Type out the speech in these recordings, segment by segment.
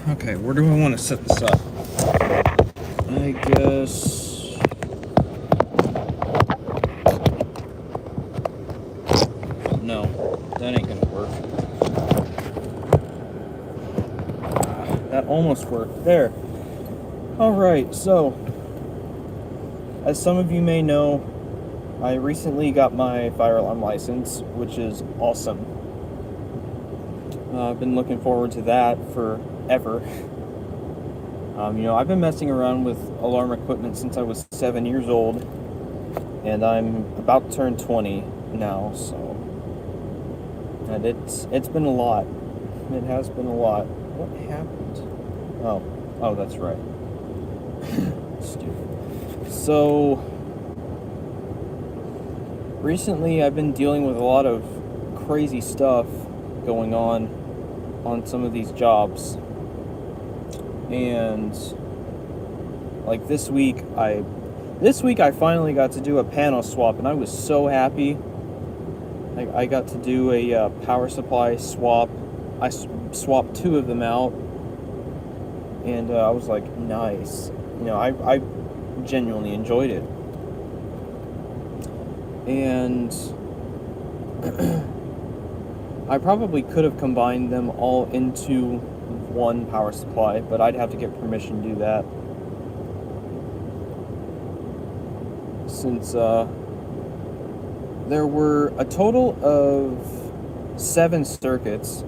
Okay, where do I want to set this up? I guess... No, that ain't gonna work. That almost worked. There. Alright, so, as some of you may know, I recently got my fire alarm license, which is awesome. I've been looking forward to that forever. I've been messing around with alarm equipment since I was 7 years old, and I'm about to turn 20 now, so... And it's been a lot. It has been a lot. What happened? Oh, that's right. Stupid. So, recently I've been dealing with a lot of crazy stuff going on some of these jobs. And like this week I finally got to do a panel swap, and I was so happy. I got to do a power supply swap. I swapped 2 of them out, and I was like, nice. I genuinely enjoyed it. And I probably could have combined them all into one power supply, but I'd have to get permission to do that. Since there were a total of 7 circuits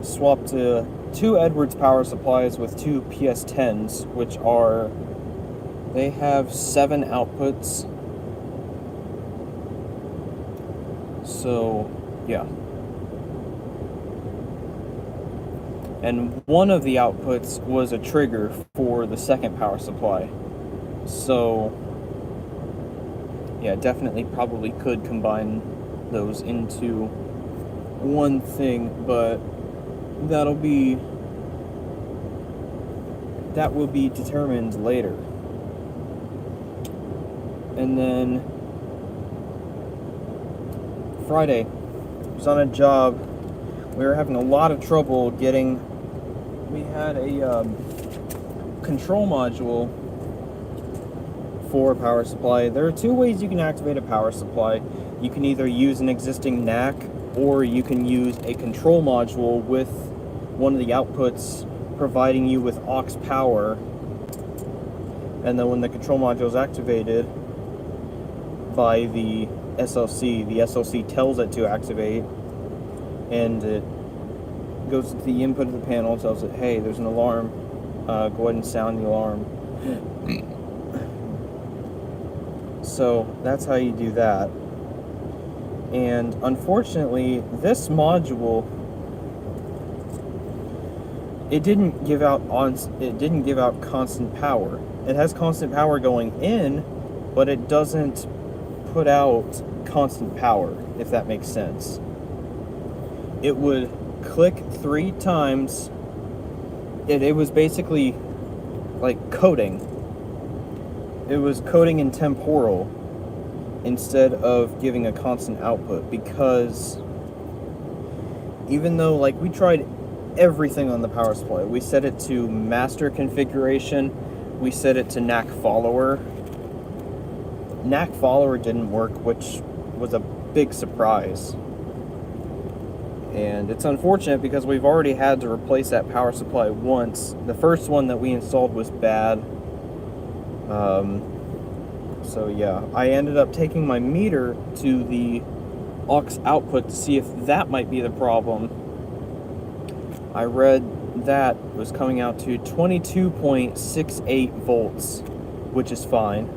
swapped to 2 Edwards power supplies with 2 PS10s, which they have 7 outputs. So, yeah. And one of the outputs was a trigger for the second power supply. So, yeah, definitely probably could combine those into one thing, but that will be determined later. And then Friday, I was on a job. We were having a lot of trouble we had a control module for a power supply. There are 2 ways you can activate a power supply. You can either use an existing NAC, or you can use a control module with one of the outputs providing you with aux power, and then when the control module is activated by the SLC tells it to activate, and it goes to the input of the panel, tells it, hey, there's an alarm, go ahead and sound the alarm. So that's how you do that. And unfortunately, this module, it didn't give out constant power. It has constant power going in, but it doesn't put out constant power, if that makes sense. It would click 3 times. It was basically like coding. It was coding in temporal instead of giving a constant output, because even though we tried everything on the power supply, we set it to master configuration, we set it to NAC follower. NAC follower didn't work, which was a big surprise. And it's unfortunate because we've already had to replace that power supply once. The first one that we installed was bad. So yeah, I ended up taking my meter to the aux output to see if that might be the problem. I read that it was coming out to 22.68 volts, which is fine,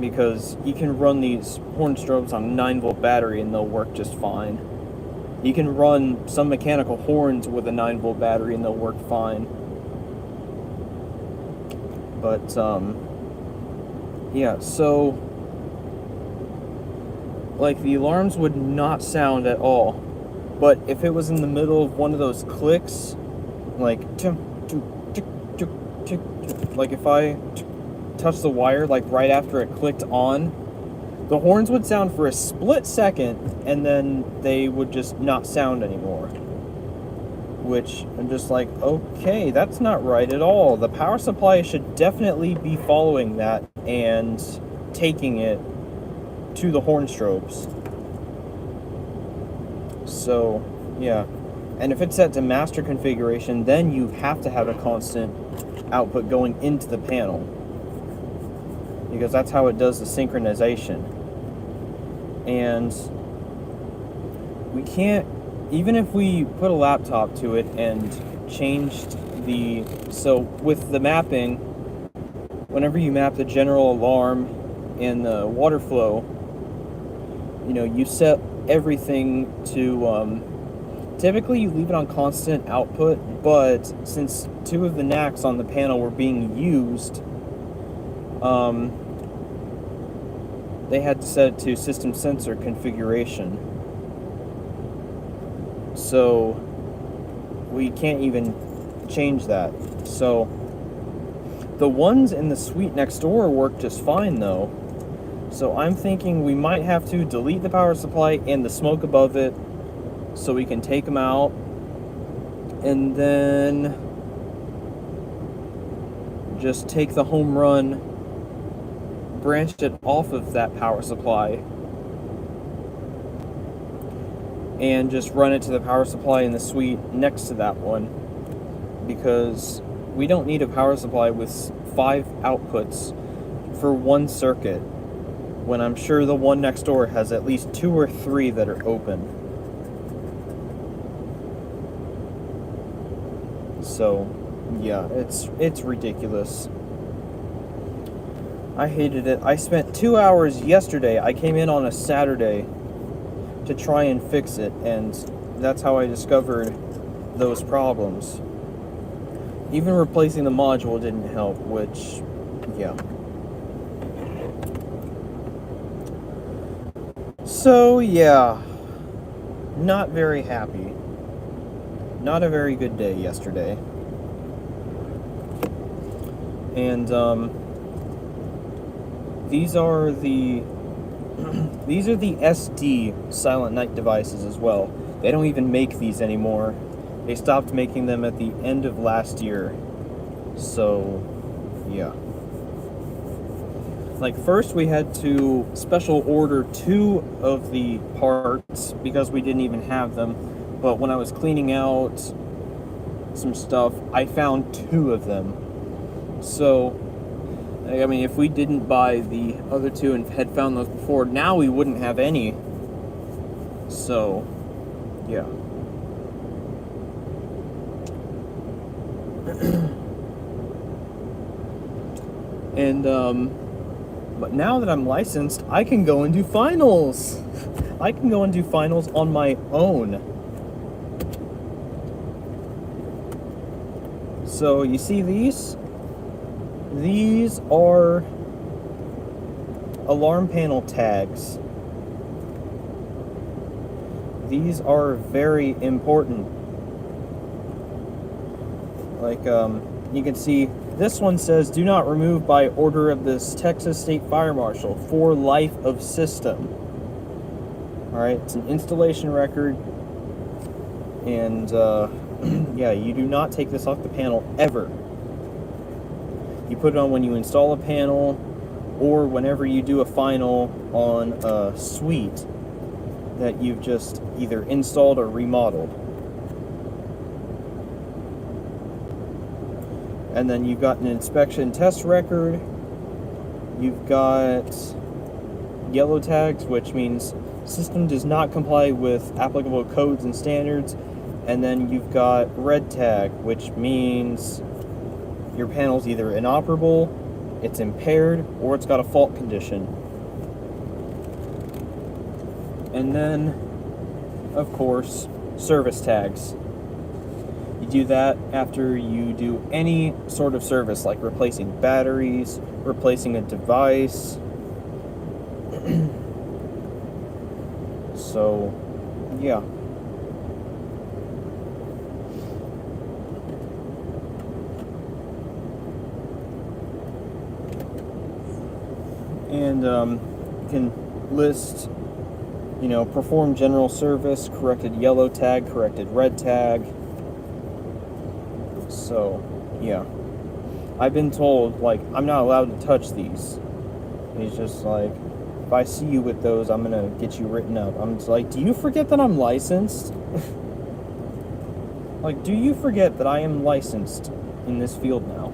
because you can run these horn strobes on a 9-volt battery and they'll work just fine. You can run some mechanical horns with a 9-volt battery and they'll work fine. But, yeah, so, the alarms would not sound at all. But if it was in the middle of one of those clicks, like if I touched the wire, right after it clicked on, the horns would sound for a split second, and then they would just not sound anymore. which I'm just like, okay, that's not right at all. The power supply should definitely be following that and taking it to the Hornstrobes. So, yeah. And if it's set to master configuration, then you have to have a constant output going into the panel, because that's how it does the synchronization. And we can't, even if we put a laptop to it and changed so with the mapping, whenever you map the general alarm and the water flow, you set everything to, typically you leave it on constant output, but since 2 of the NACs on the panel were being used, they had to set it to system sensor configuration. So we can't even change that. So the ones in the suite next door work just fine though. So I'm thinking we might have to delete the power supply and the smoke above it so we can take them out, and then just take the home run, branch it off of that power supply, and just run it to the power supply in the suite next to that one, because we don't need a power supply with 5 outputs for one circuit when I'm sure the one next door has at least 2 or 3 that are open. So yeah, it's ridiculous. I hated it. I spent 2 hours yesterday. I came in on a Saturday to try and fix it, and that's how I discovered those problems. Even replacing the module didn't help, which, yeah. So, yeah. Not very happy. Not a very good day yesterday. And, these are the SD Silent Night devices as well. They don't even make these anymore. They stopped making them at the end of last year. So, yeah. Like, first we had to special order 2 of the parts because we didn't even have them. But when I was cleaning out some stuff, I found 2 of them. So, I mean, if we didn't buy the other 2 and had found those before, now we wouldn't have any. So, yeah. And, but now that I'm licensed, I can go and do finals. I can go and do finals on my own. So, you see these? These are alarm panel tags. These are very important. Like, you can see this one says, do not remove by order of this Texas State Fire Marshal for life of system. Alright, it's an installation record. And, yeah, you do not take this off the panel ever. You put it on when you install a panel or whenever you do a final on a suite that you've just either installed or remodeled. And then you've got an inspection test record. You've got yellow tags, which means system does not comply with applicable codes and standards. And then you've got red tag, which means your panel's either inoperable, it's impaired, or it's got a fault condition. And then, of course, service tags. You do that after you do any sort of service, like replacing batteries, replacing a device. So, yeah. And you can list, perform general service, corrected yellow tag, corrected red tag. So, yeah. I've been told, like, I'm not allowed to touch these. He's just like, if I see you with those, I'm gonna get you written up. I'm just like, do you forget that I'm licensed? Like, do you forget that I am licensed in this field now?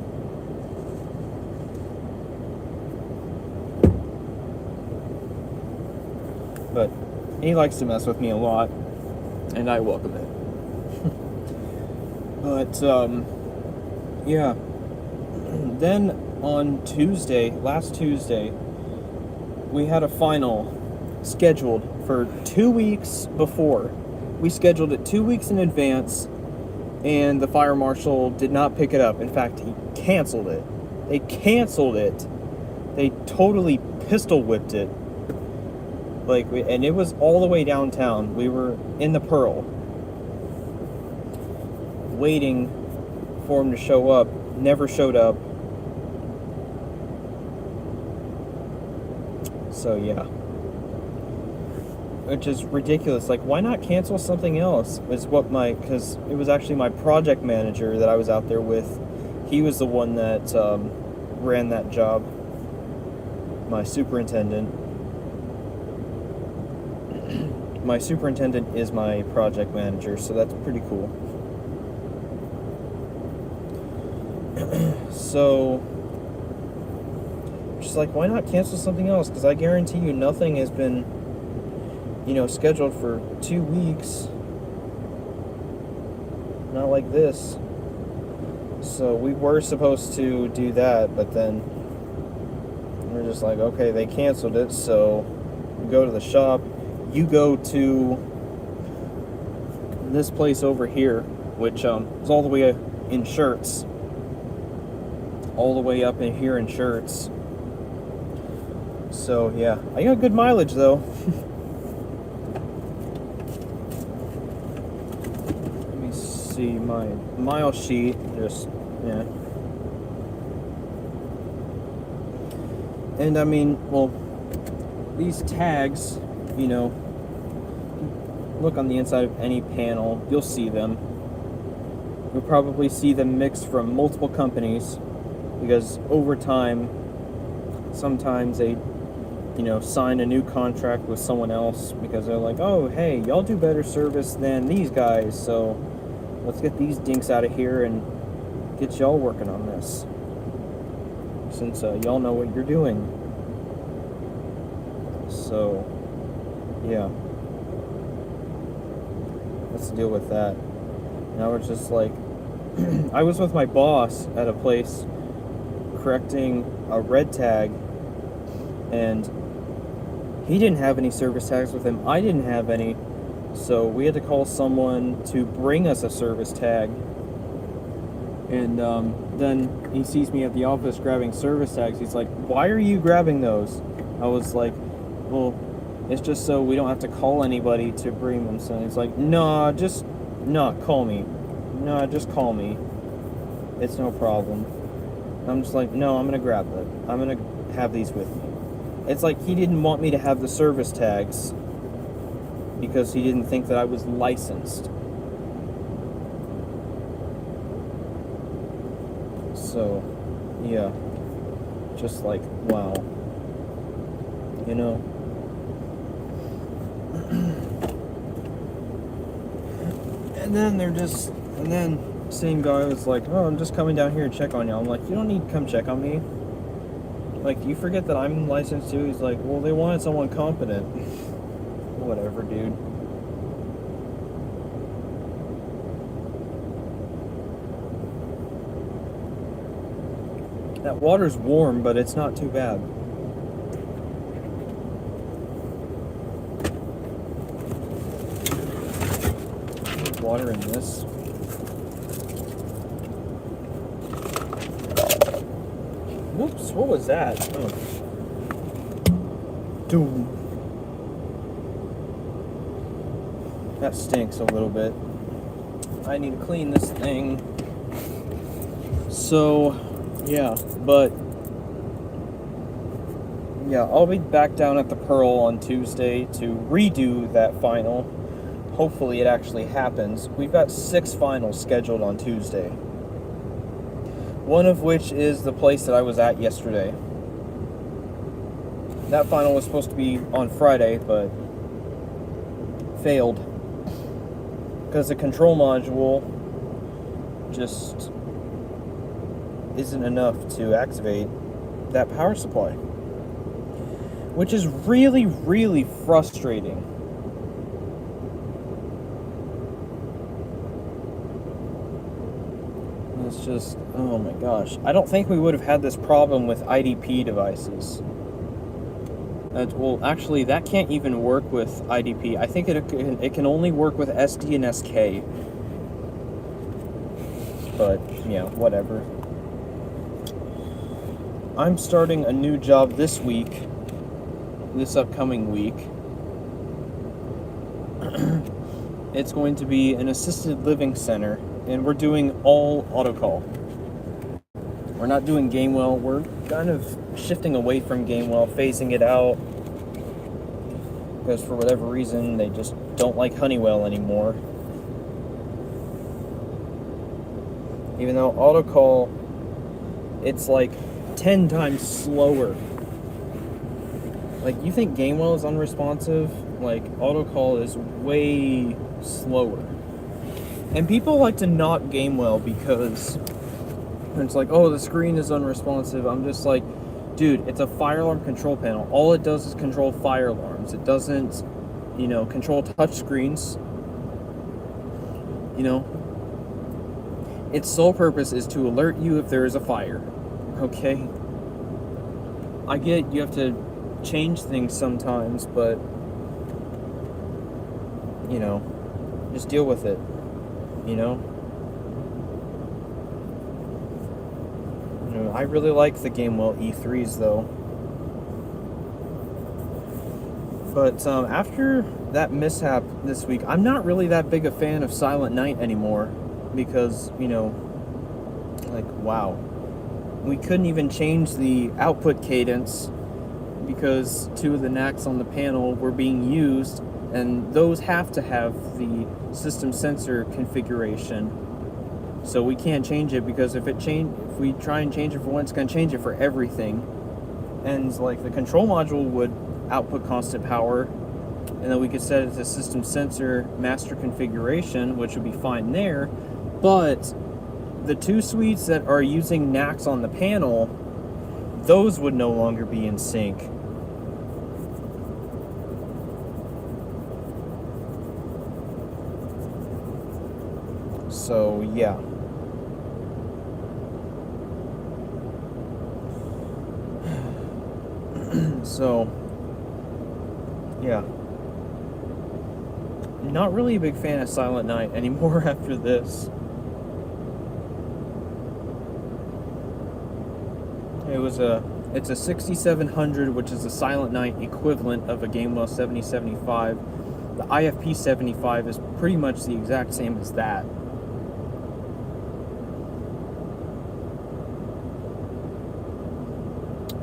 But he likes to mess with me a lot, and I welcome it. But, yeah. Then on last Tuesday, we had a final scheduled for 2 weeks before. We scheduled it 2 weeks in advance, and the fire marshal did not pick it up. In fact, he canceled it. They canceled it. They totally pistol whipped it. And it was all the way downtown. We were in the Pearl, waiting for him to show up. Never showed up. So yeah, which is ridiculous. Like, why not cancel something else? Because it was actually my project manager that I was out there with. He was the one that ran that job. My superintendent. My superintendent is my project manager, so that's pretty cool. So, just like, why not cancel something else? Because I guarantee you nothing has been, scheduled for 2 weeks. Not like this. So we were supposed to do that, but then we're just like, okay, they canceled it, so we go to the shop. You go to this place over here, which is all the way in Shirts. All the way up in here in Shirts. So yeah, I got good mileage though. Let me see my mile sheet. Yeah. And I mean, well, these tags, look on the inside of any panel, you'll see them. You'll probably see them mixed from multiple companies, because over time, sometimes they sign a new contract with someone else because they're like, oh, hey, y'all do better service than these guys, so let's get these dinks out of here and get y'all working on this, since y'all know what you're doing. So, yeah. Let's deal with that. Now we're just like, I was with my boss at a place correcting a red tag, and he didn't have any service tags with him. I didn't have any, so we had to call someone to bring us a service tag. And then he sees me at the office grabbing service tags. He's like, why are you grabbing those? I was like, well, it's just so we don't have to call anybody to bring them. So he's like, call me. No, just call me. It's no problem. I'm just like, no, I'm going to grab them. I'm going to have these with me. It's like he didn't want me to have the service tags because he didn't think that I was licensed. So, yeah. Just like, wow. And then same guy was like, oh, I'm just coming down here to check on you. I'm like, you don't need to come check on me. Like, you forget that I'm licensed too? He's like, well, they wanted someone competent. Whatever, dude. That water's warm, but it's not too bad. There's water in this. Whoops, what was that? Oh. Doom. That stinks a little bit. I need to clean this thing. So, yeah, but yeah, I'll be back down at the Pearl on Tuesday to redo that final. Hopefully it actually happens. We've got 6 finals scheduled on Tuesday. One of which is the place that I was at yesterday. That final was supposed to be on Friday, but failed. Because the control module just isn't enough to activate that power supply. Which is really, really frustrating. It's just, oh my gosh. I don't think we would have had this problem with IDP devices. Well, actually, that can't even work with IDP. I think it can only work with SD and SK. But, yeah, whatever. I'm starting a new job this upcoming week. It's going to be an assisted living center, and we're doing all AutoCall. We're not doing Gamewell. We're kind of shifting away from Gamewell, phasing it out, because for whatever reason, they just don't like Honeywell anymore. Even though AutoCall, it's like 10 times slower. Like, you think Gamewell is unresponsive? Like, AutoCall is way slower. And people like to knock Gamewell because it's like, oh, the screen is unresponsive. I'm just like, dude, it's a fire alarm control panel. All it does is control fire alarms. It doesn't, control touch screens. Its sole purpose is to alert you if there is a fire. Okay? I get you have to change things sometimes, but just deal with it. I really like the Gamewell E3s though. But after that mishap this week, I'm not really that big a fan of Silent Night anymore because, wow. We couldn't even change the output cadence because 2 of the NACs on the panel were being used, and those have to have the system sensor configuration. So we can't change it because if we try and change it for one, it's going to change it for everything. And the control module would output constant power, and then we could set it to system sensor master configuration, which would be fine there. But the 2 suites that are using NACs on the panel, those would no longer be in sync. So, yeah. So, yeah. Not really a big fan of Silent Night anymore after this. It's a 6700, which is a Silent Night equivalent of a Gamewell 7075. The IFP 75 is pretty much the exact same as that.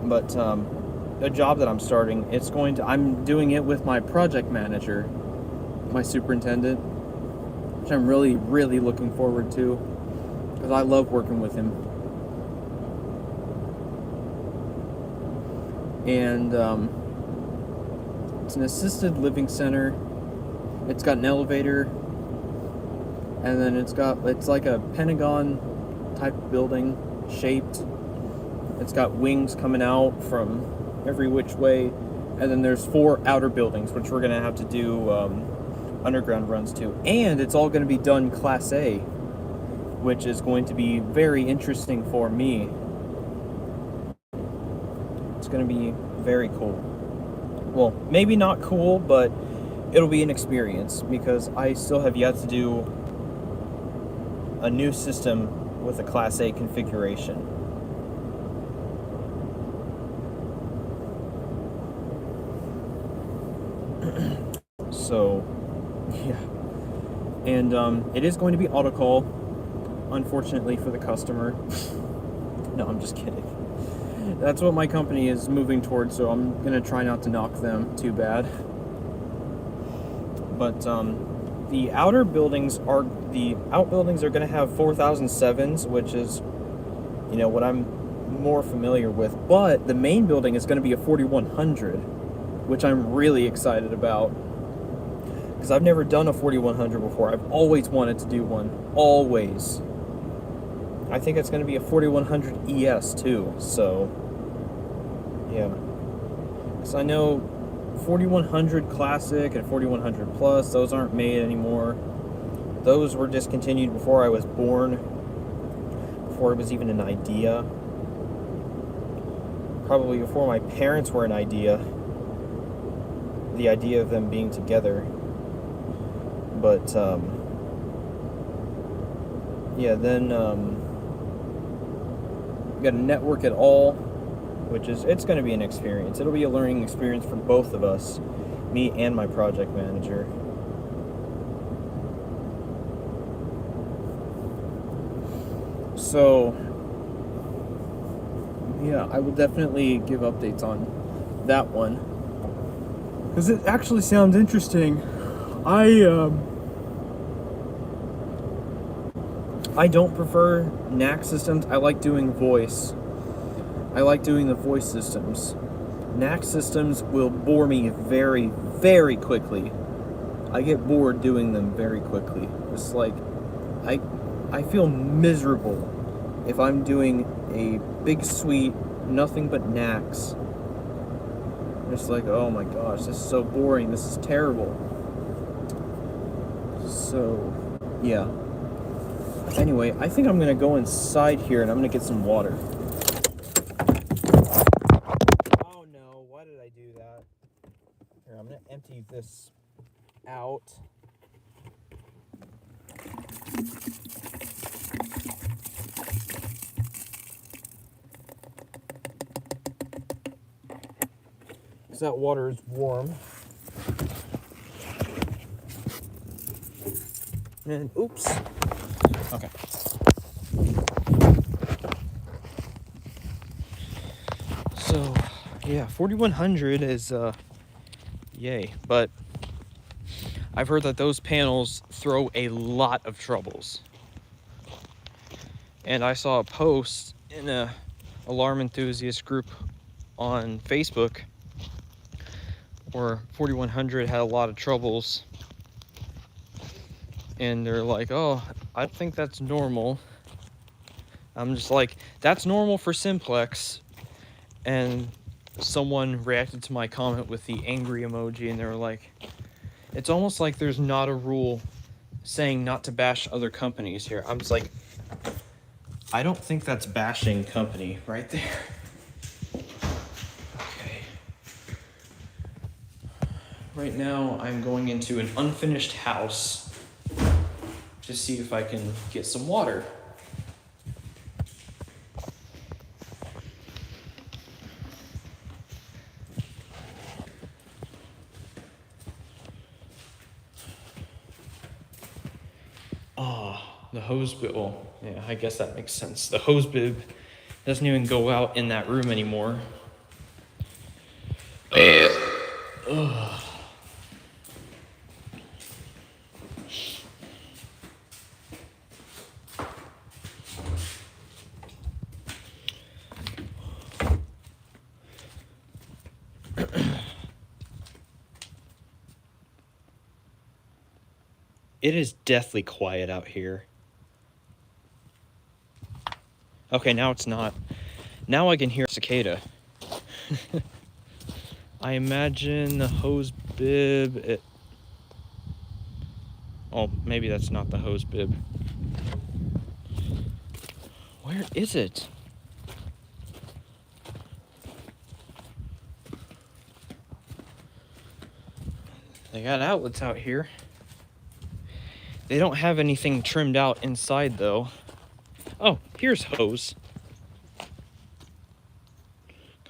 But a job that I'm starting, I'm doing it with my project manager, my superintendent, which I'm really, really looking forward to, because I love working with him. And it's an assisted living center. It's got an elevator, and then it's like a pentagon type building shaped. It's got wings coming out from every which way, and then there's 4 outer buildings, which we're gonna have to do underground runs to, and it's all gonna be done Class A, which is going to be very interesting for me. It's gonna be very cool. Well, maybe not cool, but it'll be an experience because I still have yet to do a new system with a Class A configuration. So, yeah. And it is going to be AutoCall, unfortunately for the customer. No, I'm just kidding. That's what my company is moving towards, so I'm going to try not to knock them too bad. But the outbuildings are going to have 4007s, which is you know, what I'm more familiar with. But the main building is going to be a 4100, which I'm really excited about, because I've never done a 4100 before. I've always wanted to do one, always. I think it's going to be a 4100 ES too, so yeah. Because I know 4100 Classic and 4100 Plus, those aren't made anymore. Those were discontinued before I was born, before it was even an idea. Probably before my parents were an idea. The idea of them being together. But, yeah, then, we got to network it all, which is, it's going to be an experience. It'll be a learning experience for both of us, me and my project manager. So, yeah, I will definitely give updates on that one, because it actually sounds interesting. I don't prefer NAC systems. I like doing voice. I like doing the voice systems. NAC systems will bore me very, very quickly. I get bored doing them very quickly. It's like, I feel miserable if I'm doing a big suite, nothing but NACs. It's like, oh my gosh, this is so boring. This is terrible. So, yeah. Anyway, I think I'm gonna go inside here and I'm gonna get some water. Oh no, why did I do that? Here, I'm gonna empty this out. Because that water is warm. And oops. Okay. So, yeah, 4100 is, yay. But I've heard that those panels throw a lot of troubles. And I saw a post in a alarm enthusiast group on Facebook where 4100 had a lot of troubles. And they're like, oh, I think that's normal. I'm just like, that's normal for simplex. And someone reacted to my comment with the angry emoji, and they were like, it's almost like there's not a rule saying not to bash other companies here. I'm just like, I don't think that's bashing company right there. Okay. Right now, I'm going into an unfinished house to see if I can get some water. The hose bib, well, yeah, I guess that makes sense. The hose bib doesn't even go out in that room anymore. Ugh. It is deathly quiet out here. Okay, now it's not. Now I can hear a cicada. I imagine the hose bib... Oh, maybe that's not the hose bib. Where is it? They got outlets out here. They don't have anything trimmed out inside, though. Oh, here's hose.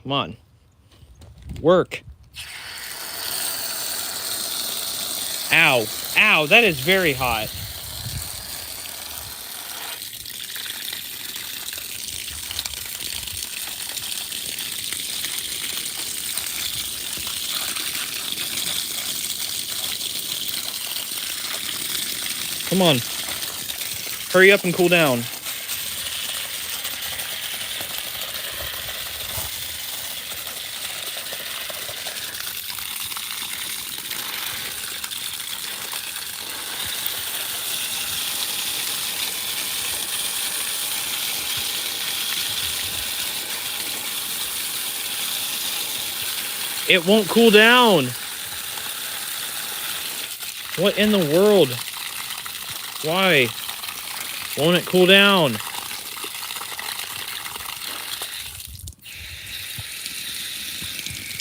Come on. Work. Ow. Ow, that is very hot. Come on. Hurry up and cool down. It won't cool down. What in the world? Why won't it cool down?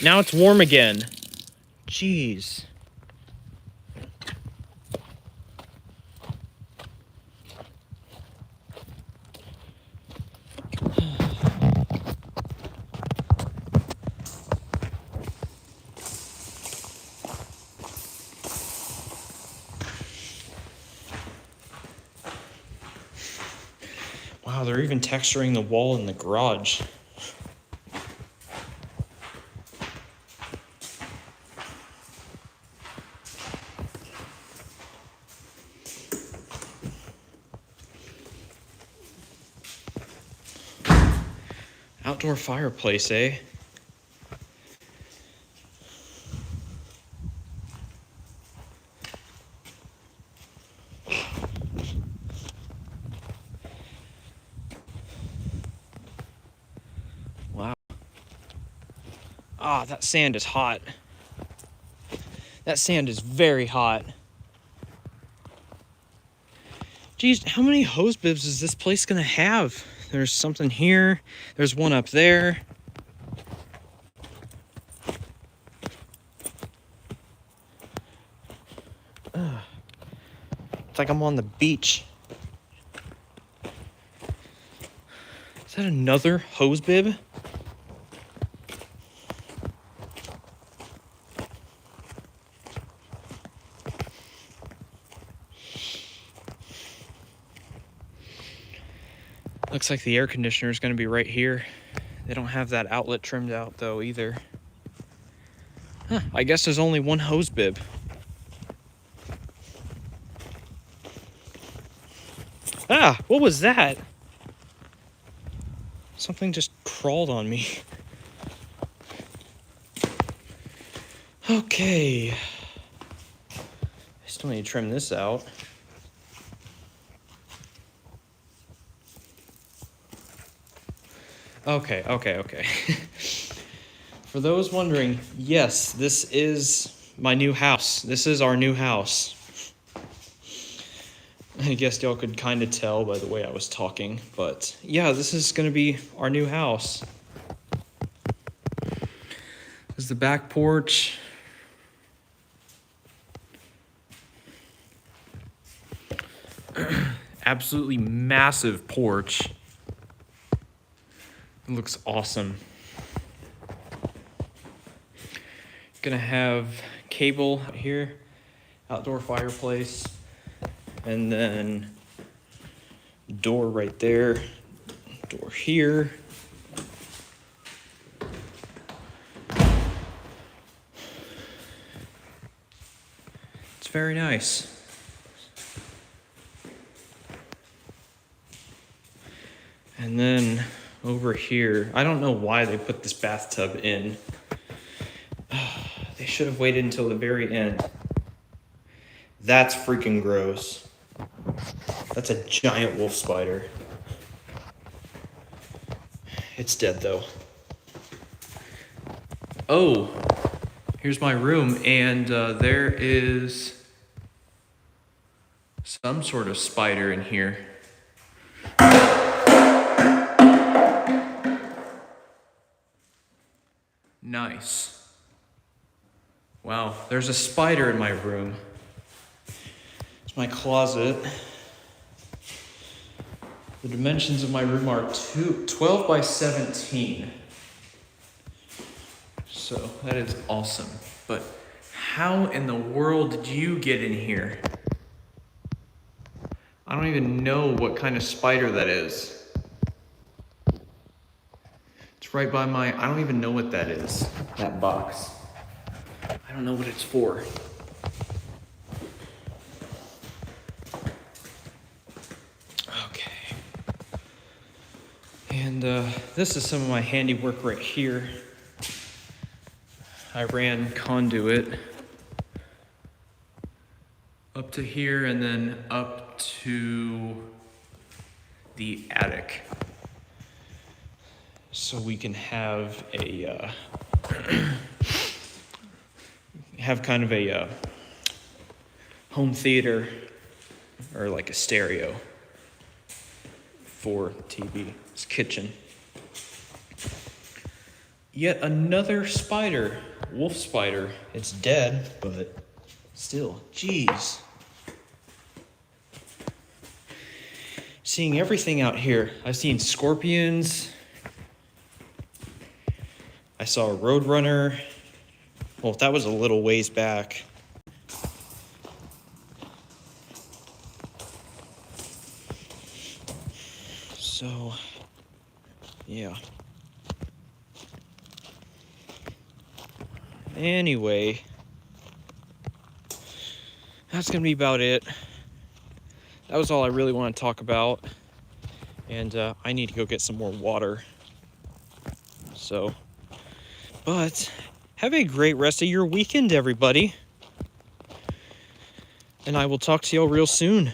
Now it's warm again. Jeez. Wow, they're even texturing the wall in the garage. Outdoor fireplace, eh? Wow. Ah, that sand is hot. That sand is very hot. Geez, how many hose bibs is this place gonna have? There's something here. There's one up there. It's like I'm on the beach. Is that another hose bib? Looks like the air conditioner is going to be right here. They don't have that outlet trimmed out though either. Huh, I guess there's only one hose bib. Ah, what was that? Something just crawled on me. Okay. I still need to trim this out. Okay. For those wondering, yes, this is my new house. This is our new house. I guess y'all could kind of tell by the way I was talking, but yeah, this is going to be our new house. This is the back porch. Absolutely massive porch. It looks awesome. Gonna have cable out here, outdoor fireplace, and then door right there, door here. It's very nice. And then over here, I don't know why they put this bathtub in. They should have waited until the very end. That's freaking gross. That's a giant wolf spider. It's dead though. Oh, here's my room, and there is some sort of spider in here. Nice. Wow, there's a spider in my room. It's my closet. The dimensions of my room are 12 by 17. So that is awesome. But how in the world did you get in here? I don't even know what kind of spider that is. It's right by I don't even know what that is, that box. I don't know what it's for. Okay. And this is some of my handiwork right here. I ran conduit up to here and then up to the attic. So we can have a have kind of a home theater or like a stereo for TV. It's kitchen. Yet another spider, wolf spider. It's dead, but still, jeez. Seeing everything out here. I've seen scorpions. I saw a roadrunner. Well, that was a little ways back. So, yeah. Anyway, that's gonna be about it. That was all I really want to talk about. And I need to go get some more water. So, but have a great rest of your weekend, everybody. And I will talk to y'all real soon.